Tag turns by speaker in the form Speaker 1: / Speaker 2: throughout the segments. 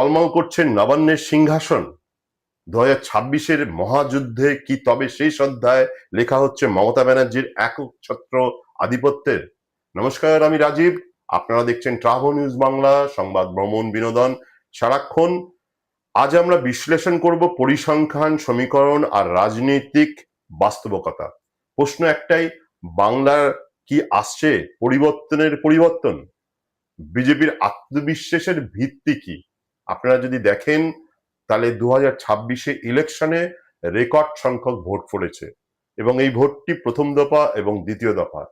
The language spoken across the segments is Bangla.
Speaker 1: টলমল করছে নবান্নের সিংহাসন। 2026-এর মহাযুদ্ধে কি তবে শেষ অধ্যায় লেখা হচ্ছে মমতা ব্যানার্জির একচ্ছত্র আধিপত্যের? নমস্কার, আমি রাজীব। আপনারা দেখছেন ট্রাভো নিউজ বাংলা, সংবাদ, ভ্রমণ, বিনোদন সারাক্ষণ। আজ আমরা বিশ্লেষণ করব পরিসংখ্যান, সমীকরণ আর রাজনৈতিক বাস্তবতা। প্রশ্ন একটাই, বাংলার কি আসছে পরিবর্তনের পরিবর্তন? বিজেপির আত্মবিশ্বাসের ভিত্তি কি? আপনারা যদি দেখেন তাহলে 2026-এ ইলেকশনে রেকর্ড সংখ্যক ভোট পড়েছে এবং এই ভোটটি প্রথম দফা এবং দ্বিতীয় দফা।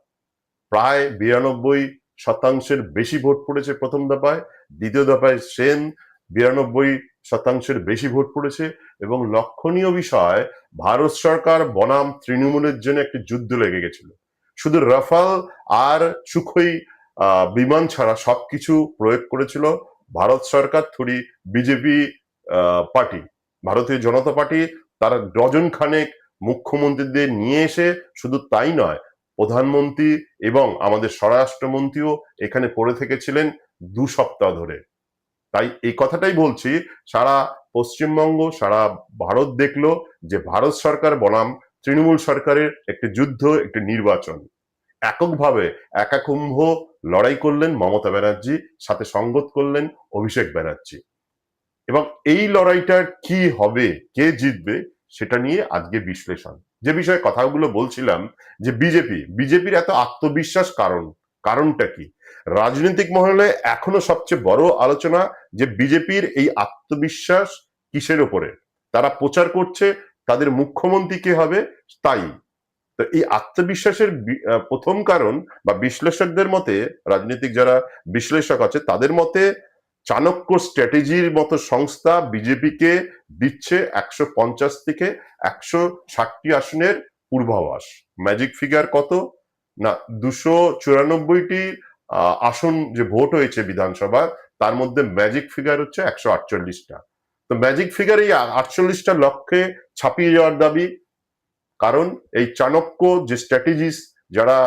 Speaker 1: প্রায় 92% বেশি ভোট পড়েছে প্রথম দফায়, দ্বিতীয় দফায় সেম 92% বেশি ভোট পড়েছে। এবং লক্ষণীয় বিষয়, ভারত সরকার বনাম তৃণমূলের জন্য একটি যুদ্ধ লেগে গেছিল। শুধু রাফাল আর সুখই বিমান ছাড়া সবকিছু প্রয়োগ করেছিল ভারত সরকার থুড়ি বিজেপি পার্টি, ভারতীয় জনতা পার্টি। তারা ডজন খানেক মুখ্যমন্ত্রীদের নিয়ে এসে, শুধু তাই নয়, প্রধানমন্ত্রী এবং আমাদের স্বরাষ্ট্রমন্ত্রীও এখানে পড়ে থেকেছিলেন 2 সপ্তাহ ধরে। তাই এই কথাটাই বলছি, সারা পশ্চিমবঙ্গ, সারা ভারত দেখলো যে ভারত সরকার বনাম তৃণমূল সরকারের একটি যুদ্ধ, একটি নির্বাচন। এককভাবে একাকুম্ভ লড়াই করলেন মমতা ব্যানার্জি, সাথে সঙ্গত করলেন অভিষেক ব্যানার্জি। এবং এই লড়াইটার কি হবে, কে জিতবে, সেটা নিয়ে আজকে বিশ্লেষণ। যে বিষয়ে কথাগুলো বলছিলাম, যে বিজেপির এত আত্মবিশ্বাস কারণটা কি? রাজনৈতিক মহলে এখনো সবচেয়ে বড় আলোচনা যে বিজেপির এই আত্মবিশ্বাস কিসের ওপরে। তারা প্রচার করছে তাদের মুখ্যমন্ত্রী কে হবে, তাই। তো এই আত্মবিশ্বাসের প্রথম কারণ, বা বিশ্লেষকদের মতে, রাজনৈতিক যারা বিশ্লেষক আছে তাদের মতে, চাণক্য স্ট্র্যাটেজির মতো সংস্থা বিজেপিকে দিচ্ছে 150 থেকে 160টি আসনের পূর্বাভাস। ম্যাজিক ফিগার কত না, 294টি আসন যে ভোট হয়েছে বিধানসভা, তার মধ্যে ম্যাজিক ফিগার হচ্ছে 148টা। তো ম্যাজিক ফিগার এই 48টা লক্ষ্যে ছাপিয়ে যাওয়ার দাবি। কারণ এই চাণক্য যে স্ট্র্যাটেজিস, যারা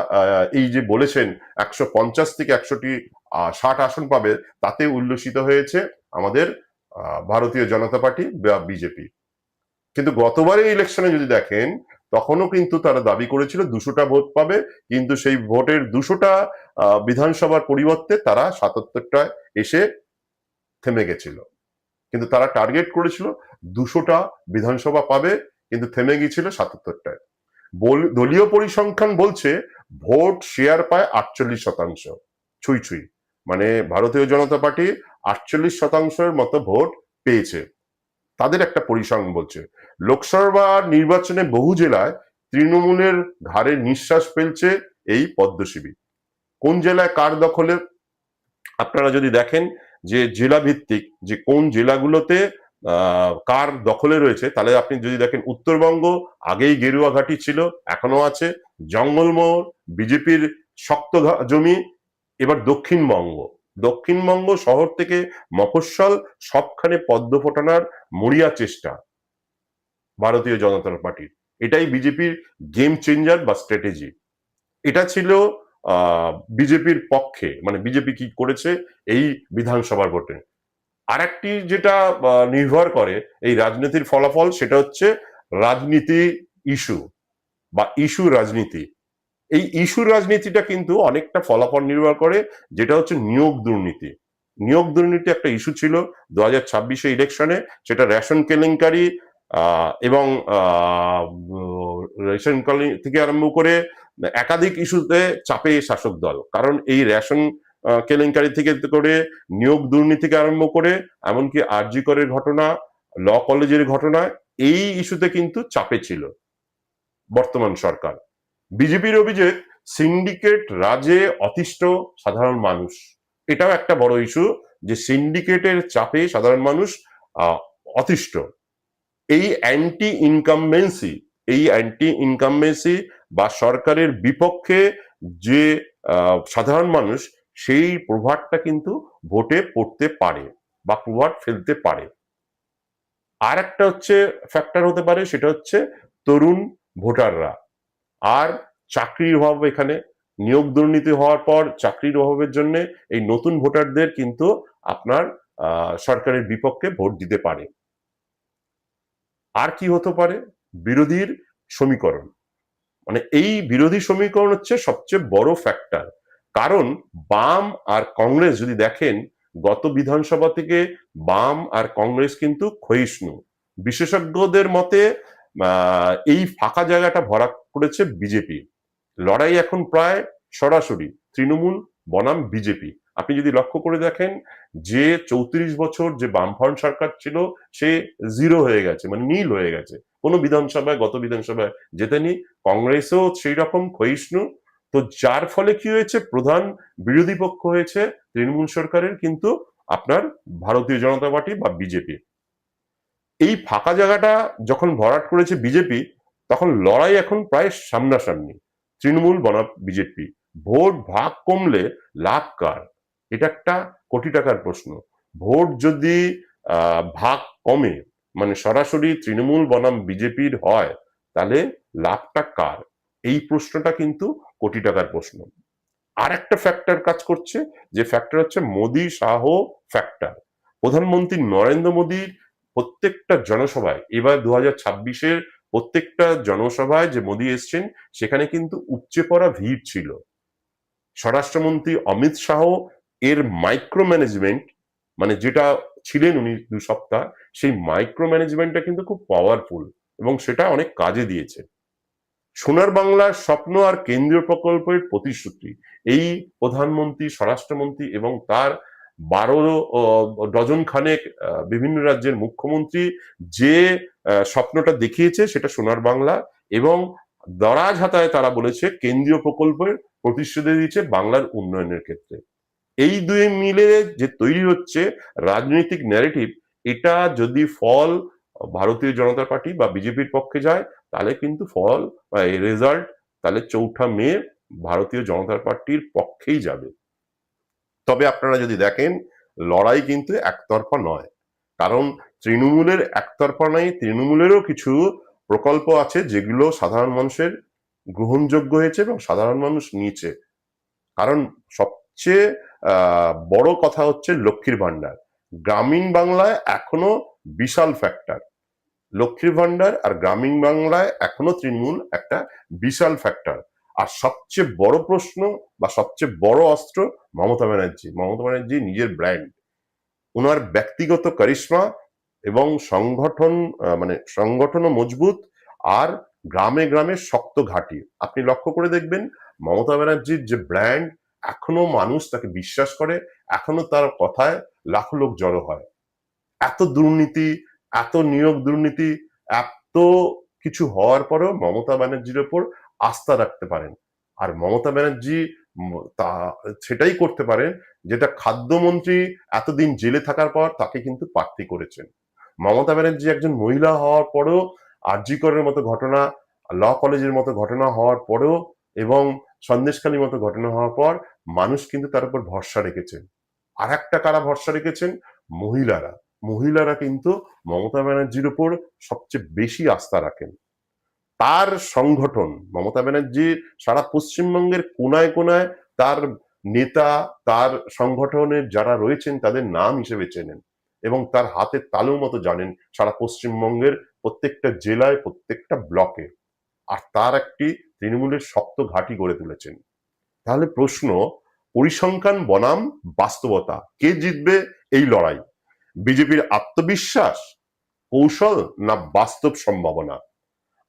Speaker 1: এই যে বলেছেন 150 থেকে 160 আসন পাবে, তাতে উল্লসিত হয়েছে আমাদের ভারতীয় জনতা পার্টি বা বিজেপি। কিন্তু গতবারের ইলেকশনে যদি দেখেন, তখনও কিন্তু তারা দাবি করেছিল 200টা ভোট পাবে, কিন্তু সেই ভোটের 200টা বিধানসভার পরিবর্তে তারা 77টায় এসে থেমে গেছিল। কিন্তু তারা টার্গেট করেছিল 200টা বিধানসভা পাবে, কিন্তু থেমে গিয়েছিল 77টায়। দলীয় পরিসংখ্যান বলছে ভোট শেয়ার পায় 48%, ছুঁই ছুঁই। মানে ভারতীয় জনতা পার্টি 48%-এর মতো ভোট পেয়েছে, তাদের একটা পরিসংখ্যান বলছে। লোকসভা নির্বাচনে বহু জেলায় তৃণমূলের ঘাড়ে নিঃশ্বাস ফেলছে এই পদ্মশিবির। কোন জেলায় কার দখলে, আপনারা যদি দেখেন যে জেলা ভিত্তিক যে কোন জেলাগুলোতে কার দখলে রয়েছে, তাহলে আপনি যদি দেখেন উত্তরবঙ্গ আগেই গেরুয়া ঘাঁটি ছিল, এখনো আছে, জঙ্গলমহল বিজেপির শক্ত জমি। এবার দক্ষিণবঙ্গ শহর থেকে মফস্বল সবখানে পদ্ম ফোটানোর মরিয়া চেষ্টা ভারতীয় জনতা পার্টির। এটাই বিজেপির গেম চেঞ্জার বা স্ট্র্যাটেজি। এটা ছিল বিজেপির পক্ষে, মানে বিজেপি কি করেছে এই বিধানসভার ভোটে। আর একটি যেটা নির্ভর করে এই রাজনীতির ফলাফল, সেটা হচ্ছে রাজনীতি ইস্যু বা ইস্যু রাজনীতি। এই ইস্যু রাজনীতিটা কিন্তু অনেকটা ফলাফল নির্ভর করে, যেটা হচ্ছে নিয়োগ দুর্নীতি। নিয়োগ দুর্নীতি একটা ইস্যু ছিল 2026-এ ইলেকশনে, সেটা রেশন কেলেঙ্কারি এবং রেশন থেকে আরম্ভ করে একাধিক ইস্যুতে চাপে শাসক দল। কারণ এই রেশন কেলেঙ্কারি থেকে করে, নিয়োগ দুর্নীতি থেকে আরম্ভ করে, এমনকি আরজি করের ঘটনা, ল কলেজের ঘটনা, এই ইস্যুতে কিন্তু চাপে ছিল বর্তমান সরকার। বিজেপির অভিযোগ সিন্ডিকেট রাজে অতিষ্ঠ সাধারণ মানুষ। এটাও একটা বড় ইস্যু, যে সিন্ডিকেটের চাপে সাধারণ মানুষ অতিষ্ঠ। এই অ্যান্টি ইনকামবেন্সি বা সরকারের বিপক্ষে যে সাধারণ মানুষ, সেই প্রভাবটা কিন্তু ভোটে পড়তে পারে বা প্রভাব ফেলতে পারে। আর একটা হচ্ছে ফ্যাক্টর হতে পারে, সেটা হচ্ছে তরুণ ভোটাররা। আর চাকরির অভাব, এখানে নিয়োগ দুর্নীতি হওয়ার পর চাকরির অভাবের জন্য এই নতুন ভোটারদের কিন্তু আপনার সরকারের বিপক্ষে ভোট দিতে পারে। আর কি হতে পারে? বিরোধীর সমীকরণ, মানে এই বিরোধী সমীকরণ হচ্ছে সবচেয়ে বড় ফ্যাক্টর। কারণ বাম আর কংগ্রেস যদি দেখেন, গত বিধানসভা থেকে বাম আর কংগ্রেস কিন্তু ক্ষয়িষ্ণু। বিশেষজ্ঞদের মতে এই ফাঁকা জায়গাটা ভরা করেছে বিজেপি। লড়াই এখন প্রায় সরাসরি তৃণমূল বনাম বিজেপি। আপনি যদি লক্ষ্য করে দেখেন, যে 34 বছর যে বামফ্রন্ট সরকার ছিল সে জিরো হয়ে গেছে, মানে নীল হয়ে গেছে, কোনো বিধানসভায় গত বিধানসভায় জেতেনি। কংগ্রেসও সেই রকম ক্ষয়িষ্ণু। তো যার ফলে কি হয়েছে, প্রধান বিরোধী পক্ষ হয়েছে তৃণমূল সরকারের, কিন্তু আপনার ভারতীয় জনতা পার্টি বা বিজেপি। এই ফাঁকা জায়গাটা যখন ভরাট করেছে বিজেপি, তখন লড়াই এখন প্রায় সামনাসামনি, তৃণমূল বনাম বিজেপি। ভোট ভাগ কমলে লাভ কার? এটা একটা কোটি টাকার প্রশ্ন। ভোট যদি ভাগ কমে, মানে সরাসরি তৃণমূল বনাম বিজেপির হয়, তাহলে লাভটা কার? এই প্রশ্নটা কিন্তু কোটি টাকার প্রশ্ন। আর একটা ফ্যাক্টর কাজ করছে, যে ফ্যাক্টর হচ্ছে মোদি শাহ ফ্যাক্টর। প্রধানমন্ত্রী নরেন্দ্র মোদীর প্রত্যেকটা জনসভায়, এবার 2026-এর প্রত্যেকটা জনসভায় যে মোদী এসছেন, সেখানে কিন্তু উপচে পড়া ভিড় ছিল। স্বরাষ্ট্রমন্ত্রী অমিত শাহ এর মাইক্রো ম্যানেজমেন্ট, মানে যেটা ছিলেন উনি 2 সপ্তাহ, সেই মাইক্রো ম্যানেজমেন্টটা কিন্তু খুব পাওয়ারফুল এবং সেটা অনেক কাজে দিয়েছে। সোনার বাংলার স্বপ্ন আর কেন্দ্রীয় প্রকল্পের প্রতিশ্রুতি, এই প্রধানমন্ত্রী, স্বরাষ্ট্রমন্ত্রী এবং তার 12 ডজন খানেক বিভিন্ন রাজ্যের মুখ্যমন্ত্রী যে স্বপ্নটা দেখিয়েছে, সেটা সোনার বাংলা। এবং দরাজ হাতায় তারা বলেছে কেন্দ্রীয় প্রকল্পের প্রতিশ্রুতি দিয়েছে বাংলার উন্নয়নের ক্ষেত্রে। এই দুই মিলে যে তৈরি হচ্ছে রাজনৈতিক ন্যারেটিভ, এটা যদি ফল ভারতীয় জনতা পার্টি বা বিজেপির পক্ষে যায়, তাহলে কিন্তু ফল বা রেজাল্ট তাহলে 4 মে ভারতীয় জনতা পার্টির পক্ষেই যাবে। তবে আপনারা যদি দেখেন, লড়াই কিন্তু একতরফা নয়। কারণ তৃণমূলের একতরফা নয়, তৃণমূলেরও কিছু প্রকল্প আছে যেগুলো সাধারণ মানুষের গ্রহণযোগ্য হয়েছে এবং সাধারণ মানুষ নিয়েছে। কারণ সবচেয়ে বড় কথা হচ্ছে লক্ষ্মীর ভান্ডার। গ্রামীণ বাংলায় এখনো বিশাল ফ্যাক্টর। লক্ষ্মীর ভান্ডার আর গ্রামীণ বাংলায় এখনো তৃণমূল একটা বিশাল ফ্যাক্টর। আর সবচেয়ে বড় প্রশ্ন বা সবচেয়ে বড় অস্ত্র মমতা ব্যানার্জি। মমতা ব্যানার্জি নিজের ব্র্যান্ড, ওনার ব্যক্তিগত কারিশমা এবং সংগঠন, মানে সংগঠনও মজবুত, আর গ্রামে গ্রামে শক্ত ঘাঁটি। আপনি লক্ষ্য করে দেখবেন, মমতা ব্যানার্জির যে ব্র্যান্ড, এখনো মানুষ তাকে বিশ্বাস করে, এখনো তার কথায় লাখো লোক জড়ো হয়। এত দুর্নীতি, এত নিয়োগ দুর্নীতি, এত কিছু হওয়ার পরেও মমতা ব্যানার্জির ওপর আস্থা রাখতে পারেন। আর মমতা ব্যানার্জি তা সেটাই করতে পারেন যেটা খাদ্যমন্ত্রী এতদিন জেলে থাকার পর তাকে কিন্তু প্রার্থী করেছেন। মমতা ব্যানার্জি একজন মহিলা হওয়ার পরেও, আরজি করের মতো ঘটনা, ল কলেজের মতো ঘটনা হওয়ার পরেও এবং সন্দেশখালীর মতো ঘটনা হওয়ার পর মানুষ কিন্তু তার উপর ভরসা রেখেছেন। আর একটা কারা ভরসা রেখেছেন? মহিলারা। মহিলারা কিন্তু মমতা ব্যানার্জির উপর সবচেয়ে বেশি আস্থা রাখেন। তার সংগঠন, মমতা ব্যানার্জির সারা পশ্চিমবঙ্গের কোনায় কোনায় তার নেতা, তার সংগঠনের যারা রয়েছেন তাদের নাম হিসেবে চেনেন এবং তার হাতের তালুর মতো জানেন সারা পশ্চিমবঙ্গের প্রত্যেকটা জেলায়, প্রত্যেকটা ব্লকে। আর তার একটি তৃণমূলের শক্ত ঘাঁটি গড়ে তুলেছেন। তাহলে প্রশ্ন, পরিসংখ্যান বনাম বাস্তবতা, কে জিতবে এই লড়াই? বিজেপির আত্মবিশ্বাস, কৌশল, না বাস্তব সম্ভাবনা?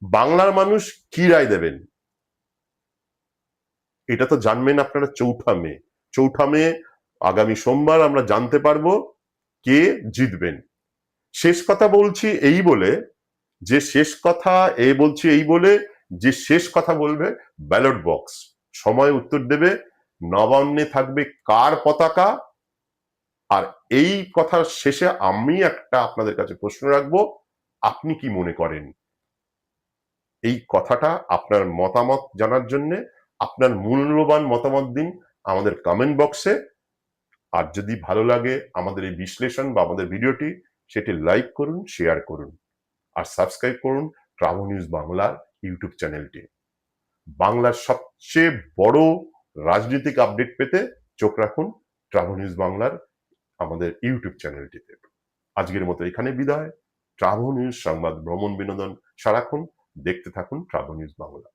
Speaker 1: বাংলার মানুষ কি রায় দেবেন, এটা তো জানবেন আপনারা 4 মে। 4 মে আগামী সোমবার আমরা জানতে পারবো কে জিতবেন। শেষ কথা বলছি এই বলে, যে শেষ কথা বলবে ব্যালট বক্স। সময় উত্তর দেবে। নবান্নে থাকবে কার পতাকা? আর এই কথার শেষে আমি একটা আপনাদের কাছে প্রশ্ন রাখবো, আপনি কি মনে করেন? এই কথাটা আপনার মতামত জানার জন্য আপনার মূল্যবান মতামত দিন আমাদের কমেন্ট বক্সে। আর যদি ভালো লাগে আমাদের এই বিশ্লেষণ বা আমাদের ভিডিওটি, সেটি লাইক করুন, শেয়ার করুন আর সাবস্ক্রাইব করুন ট্রাভো নিউজ বাংলার ইউটিউব চ্যানেলটি। বাংলার সবচেয়ে বড় রাজনৈতিক আপডেট পেতে চোখ রাখুন ট্রাভো নিউজ বাংলার আমাদের ইউটিউব চ্যানেলটিতে। আজকের মতো এখানে বিদায়। ট্রাভো নিউজ সংবাদ, ভ্রমণ, বিনোদন সারাক্ষণ দেখতে থাকুন ট্রাভো নিউজ বাংলা।